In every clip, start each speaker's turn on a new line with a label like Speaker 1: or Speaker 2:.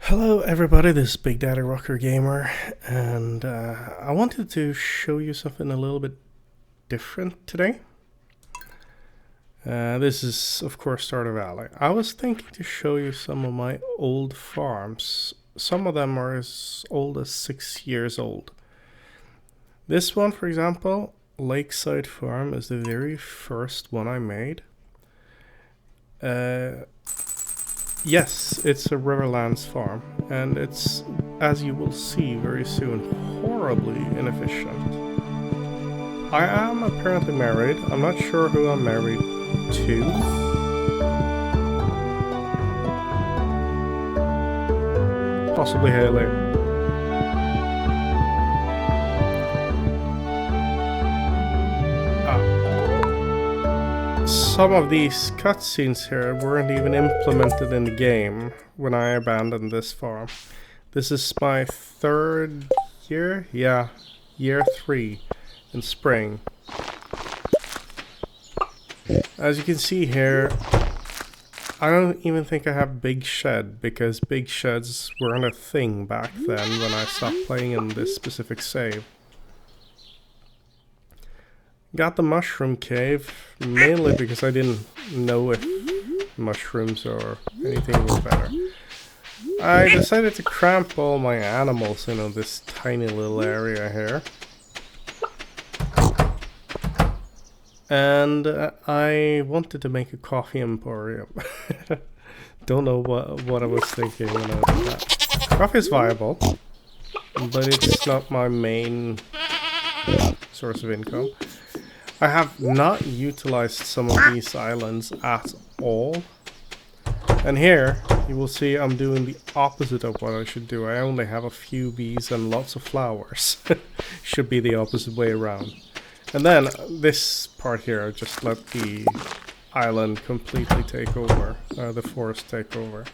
Speaker 1: Hello everybody, this is Big Daddy Rocker Gamer, and I wanted to show you something a little bit different today. This is, of course, Stardew Valley. I was thinking to show you some of my old farms. Some of them are as old as 6 years old. This one, for example, Lakeside Farm, is the very first one I made. Yes, it's a riverlandsfarm, and it's, as you will see very soon, horribly inefficient. I am apparently married. I'm not sure who I'm married to. Possibly Haley. Some of these cutscenes here weren't even implemented in the game when I abandoned this farm. This is my third year? Yeah, year 3 in spring. As you can see here, I don't even think I have big shed because big sheds weren't a thing back then when I stopped playing in this specific save. Got the mushroom cave, mainly because I didn't know if mushrooms or anything was better. I decided to cramp all my animals in this tiny little area here. And I wanted to make a coffee emporium. Don't know what I was thinking when I did that. Coffee is viable, but it's not my main source of income. I have not utilized some of these islands at all. And here, you will see I'm doing the opposite of what I should do. I only have a few bees and lots of flowers. Should be the opposite way around. And then, this part here, I just let the island completely take over. The forest take over.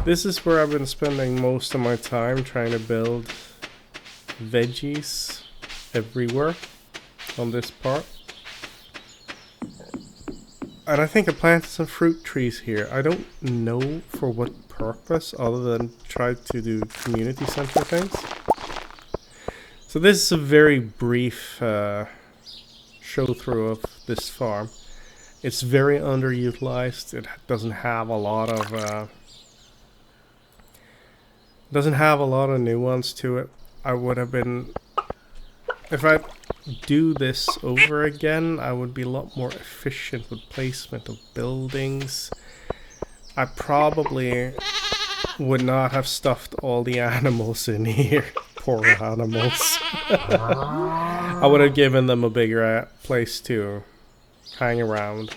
Speaker 1: This is where I've been spending most of my time trying to build veggies everywhere. On this part. And I think I planted some fruit trees here. I don't know for what purpose other than try to do community center things. So this is a very brief show through of this farm. It's very underutilized. It doesn't have a lot of nuance to it. I would have been, if I do this over again, I would be a lot more efficient with placement of buildings. I probably would not have stuffed all the animals in here. Poor animals. I would have given them a bigger place to hang around.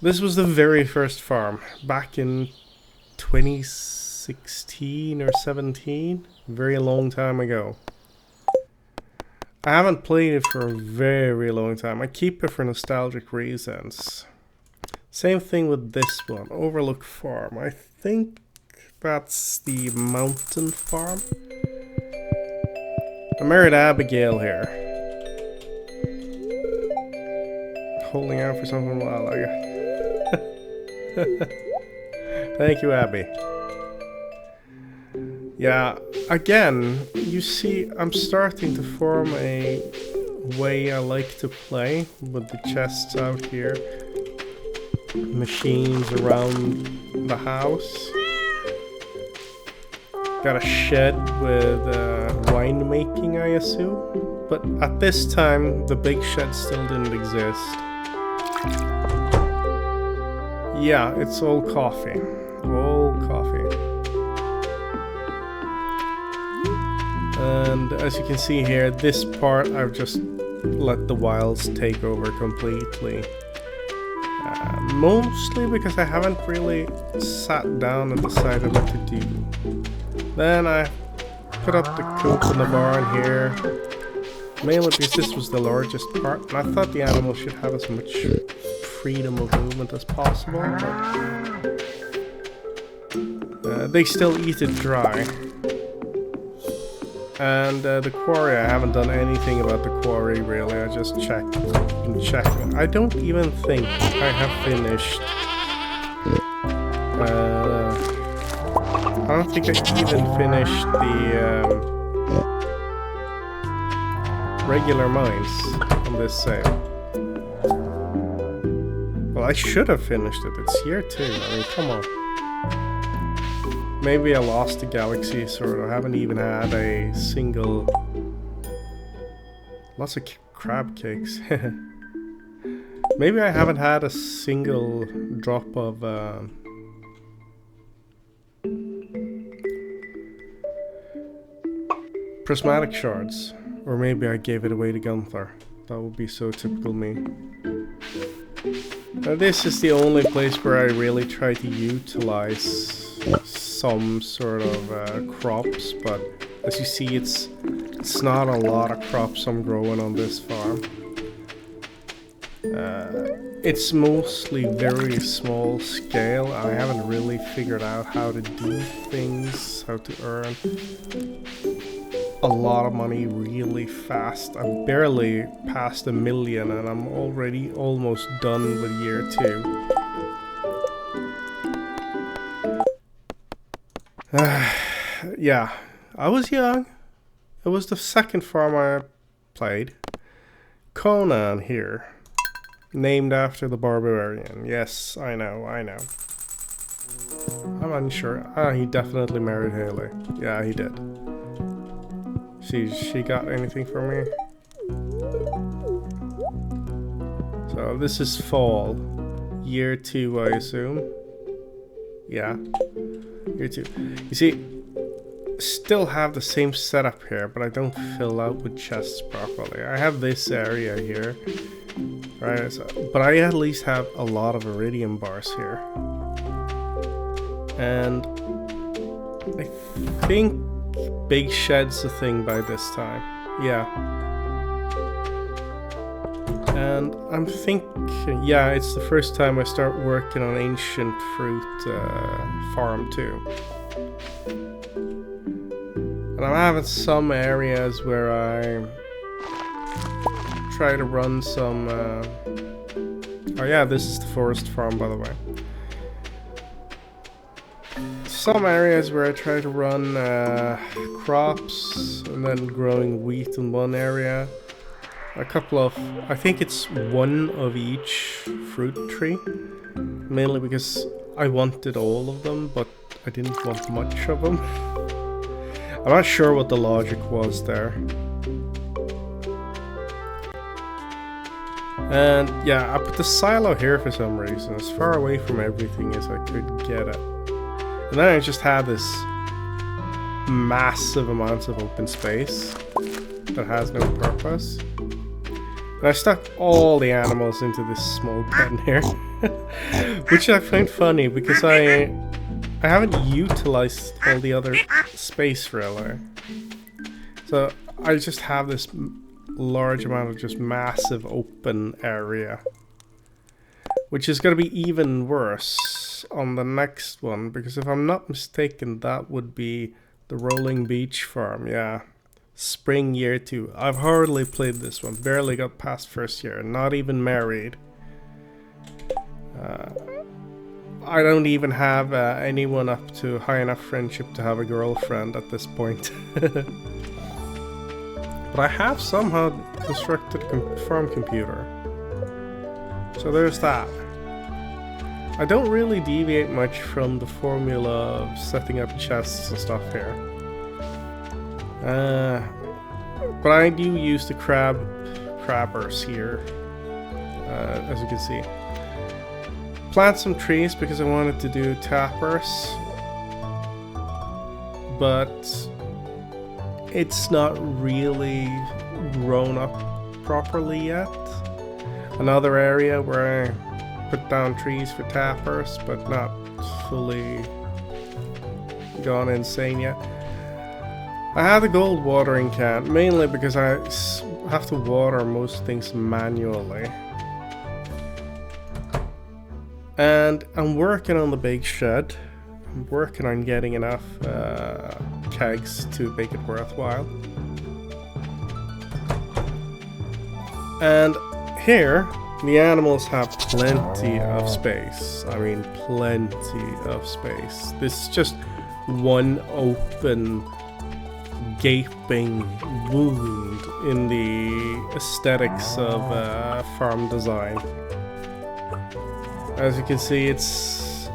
Speaker 1: This was the very first farm back in 2016 or 17, very long time ago. I haven't played it for a very long time. I keep it for nostalgic reasons. Same thing with this one, Overlook Farm. I think that's the mountain farm. I married Abigail here. Holding out for something while like Thank you, Abby. Yeah, again, you see, I'm starting to form a way I like to play with the chests out here. Machines around the house. Got a shed with winemaking, I assume. But at this time, the big shed still didn't exist. Yeah, it's all coffee. All coffee. And as you can see here, this part I've just let the wilds take over completely. Mostly because I haven't really sat down and decided what to do. Then I put up the coop in the barn here. Mainly because this was the largest part, and I thought the animals should have as much freedom of movement as possible. But they still eat it dry. And the quarry, I haven't done anything about the quarry really, I just checked and checked. I don't even think I have finished don't think I even finished the regular mines on this save. Well, I should have finished it. It's here too. I mean, come on. Maybe I lost the galaxy sword. I haven't even had a single... Lots of crab cakes. Maybe I haven't had a single drop of... prismatic shards. Or maybe I gave it away to Gunther. That would be so typical me. Now this is the only place where I really try to utilize some sort of crops, but as you see it's not a lot of crops I'm growing on this farm. It's mostly very small scale. I haven't really figured out how to do things, how to earn a lot of money really fast. I'm barely past 1 million and I'm already almost done with year 2. Yeah, I was young. It was the second farm I played. Conan here. Named after the barbarian. Yes, I know. I'm unsure. Ah, he definitely married Haley. Yeah, he did. She got anything from me? So this is fall. Year 2, I assume. Yeah. Year 2. You see, still have the same setup here, but I don't fill out with chests properly. I have this area here. Right, so, but I at least have a lot of iridium bars here. And I think big shed's a thing by this time. Yeah. And I'm thinking, yeah, it's the first time I start working on ancient fruit farm too. And I'm having some areas where I try to run some... oh yeah, this is the forest farm, by the way. Some areas where I try to run crops and then growing wheat in one area. A couple of... I think it's one of each fruit tree. Mainly because I wanted all of them, but I didn't want much of them. I'm not sure what the logic was there. And yeah, I put the silo here for some reason, as far away from everything as I could get it. And then I just had this massive amounts of open space that has no purpose. And I stuck all the animals into this small pen here. Which I find funny because I haven't utilized all the other space really. So I just have this large amount of just massive open area, which is going to be even worse on the next one, because if I'm not mistaken that would be the rolling beach farm. Yeah, spring year 2. I've hardly played this one, barely got past first year, not even married. I don't even have anyone up to high enough friendship to have a girlfriend at this point. But I have somehow constructed a farm computer. So there's that. I don't really deviate much from the formula of setting up chests and stuff here. But I do use the crabbers here, as you can see. Plant some trees because I wanted to do tappers. But it's not really grown up properly yet. Another area where I put down trees for tappers, but not fully gone insane yet. I have a gold watering can, mainly because I have to water most things manually. And I'm working on the big shed. I'm working on getting enough kegs to make it worthwhile. And here, the animals have plenty of space. I mean, plenty of space. This is just one open gaping wound in the aesthetics of farm design. As you can see, it's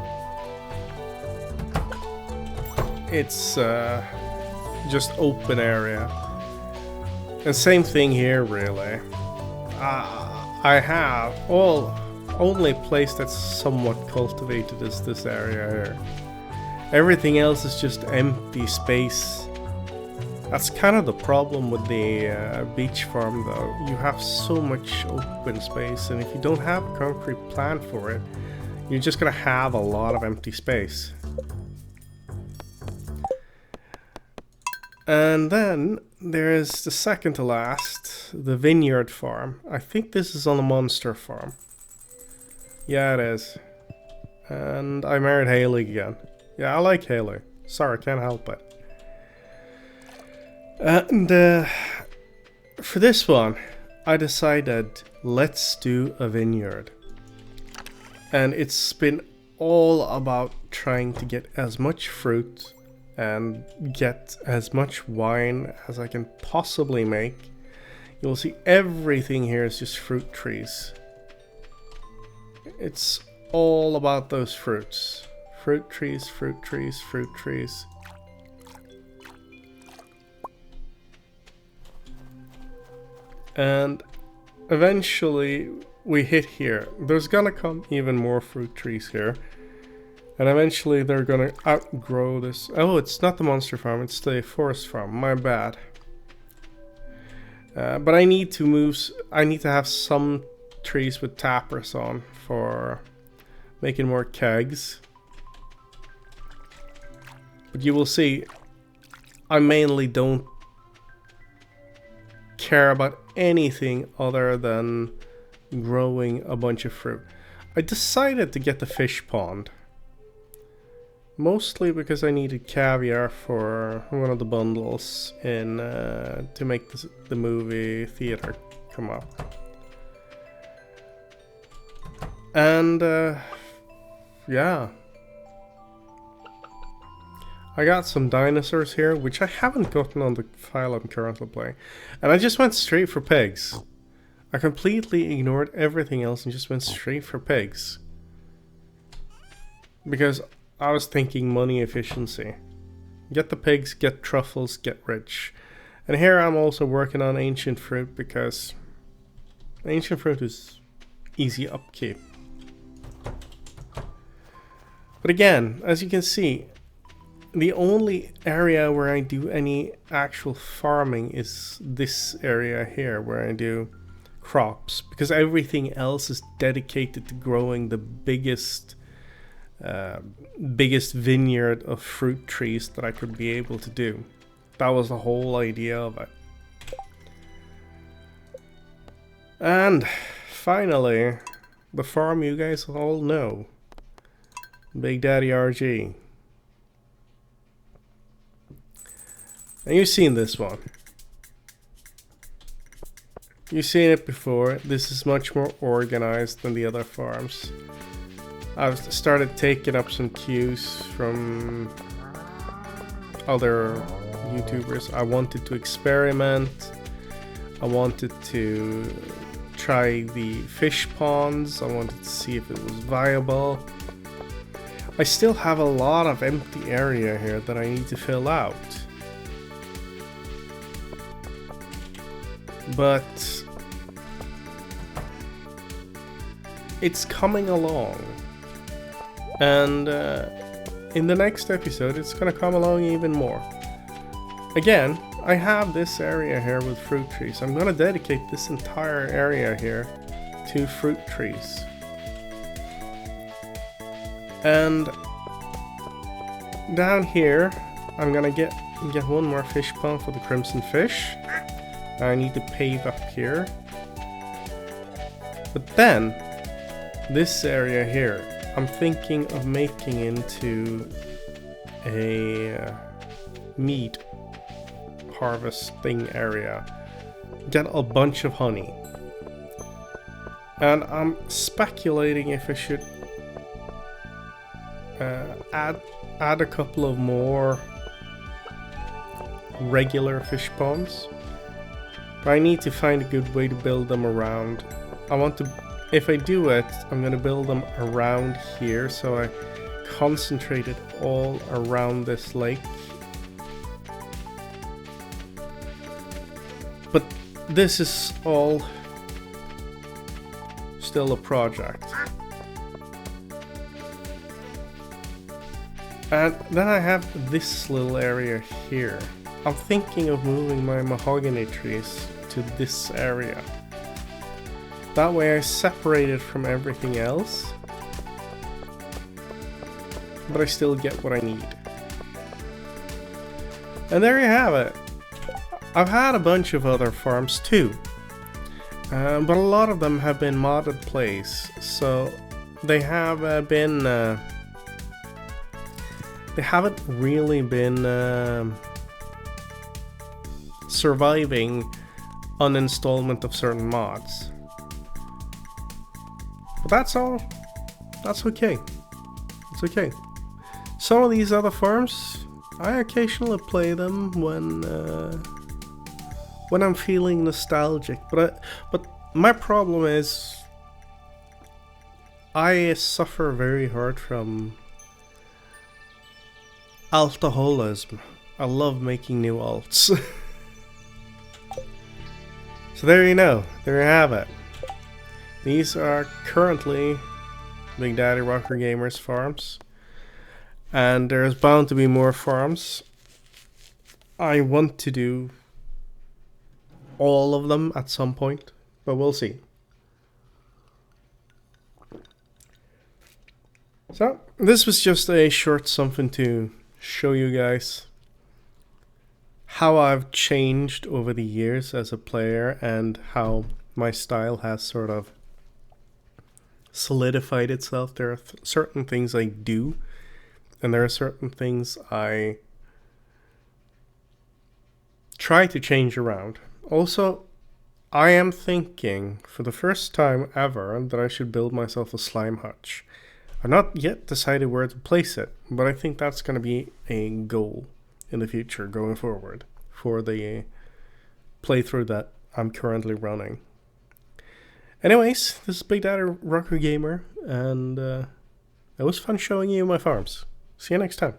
Speaker 1: just open area. And same thing here, really. I have only place that's somewhat cultivated is this area here. Everything else is just empty space. That's kind of the problem with the beach farm, though. You have so much open space, and if you don't have a concrete plan for it, you're just gonna have a lot of empty space. And then there's the second to last, the vineyard farm. I think this is on the monster farm. Yeah, it is. And I married Haley again. Yeah, I like Haley. Sorry, can't help it. And for this one, I decided let's do a vineyard. And it's been all about trying to get as much fruit and get as much wine as I can possibly make. You'll see everything here is just fruit trees. It's all about those fruits. Fruit trees, fruit trees, fruit trees. And eventually we hit here. There's gonna come even more fruit trees here. And eventually they're gonna outgrow this. Oh, it's not the monster farm, it's the forest farm. My bad. But I need to move. I need to have some trees with tappers on for making more kegs. But you will see, I mainly don't care about anything other than growing a bunch of fruit. I decided to get the fish pond. Mostly because I needed caviar for one of the bundles in to make the movie theater come up. And yeah. I got some dinosaurs here, which I haven't gotten on the file I'm currently playing. And I just went straight for pigs. I completely ignored everything else and just went straight for pigs. Because I was thinking money efficiency. Get the pigs, get truffles, get rich. And here I'm also working on ancient fruit because ancient fruit is easy upkeep. But again, as you can see, the only area where I do any actual farming is this area here where I do crops, because everything else is dedicated to growing the biggest vineyard of fruit trees that I could be able to do. That was the whole idea of it. And finally, the farm you guys all know. Big Daddy RG. And you've seen this one. You've seen it before. This is much more organized than the other farms. I've started taking up some cues from other YouTubers. I wanted to experiment. I wanted to try the fish ponds. I wanted to see if it was viable. I still have a lot of empty area here that I need to fill out. But it's coming along. And in the next episode, it's gonna come along even more. Again, I have this area here with fruit trees. I'm gonna dedicate this entire area here to fruit trees. And down here, I'm gonna get one more fish pond for the crimson fish. I need to pave up here. But then, this area here, I'm thinking of making into a meat harvesting area. Get a bunch of honey. And I'm speculating if I should add a couple of more regular fish ponds. But I need to find a good way to build them around. I want to, if I do it, I'm going to build them around here, so I concentrate it all around this lake. But this is all still a project. And then I have this little area here. I'm thinking of moving my mahogany trees to this area. That way I separate it from everything else, but I still get what I need. And there you have it. I've had a bunch of other farms too, but a lot of them have been modded plays, so they have been they haven't really been surviving uninstallment of certain mods. But that's all. That's okay. It's okay. Some of these other farms, I occasionally play them when I'm feeling nostalgic. But my problem is I suffer very hard from Altoholism. I love making new alts. So there you know. There you have it. These are currently Big Daddy Rocker Gamer's farms. And there's bound to be more farms. I want to do all of them at some point, but we'll see. So, this was just a short something to show you guys how I've changed over the years as a player and how my style has sort of solidified itself. There are certain things I do, and there are certain things I try to change around. Also, I am thinking for the first time ever that I should build myself a slime hutch. I've not yet decided where to place it, but I think that's going to be a goal in the future going forward for the playthrough that I'm currently running. Anyways, this is Big Daddy Rocker Gamer, and it was fun showing you my farms. See you next time.